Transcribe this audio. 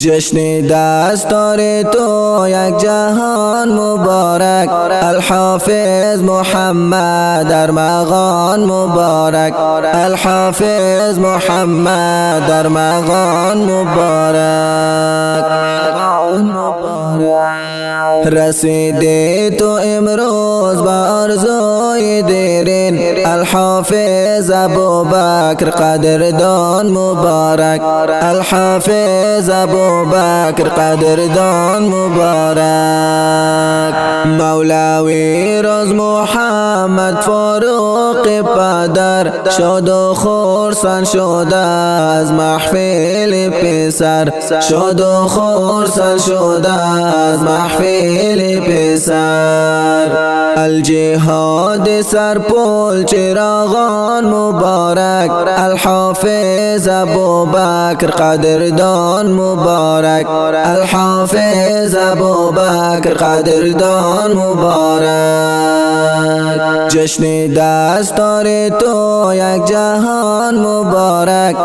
جشن دستار تو یک جهان مبارک، الحافظ محمد ارمغان مبارک، الحافظ محمد ارمغان مبارک. رسیدی تو امروز با آرزوی دیرین، الحافظ ابوبکر قدردان مبارک، الحافظ ابوبکر قدردان مبارک. مولوی روز محمد فاروق پدر، شاد و خرسند شده از محفل پسر، شاد و خرسند شده از محفل پسر. الجهاد سرپل چراغان مبارک، الحافظ ابوبکر قدردان مبارک، الحافظ ابوبکر قدردان مبارک. جشن دستار تو یک جهان مبارک.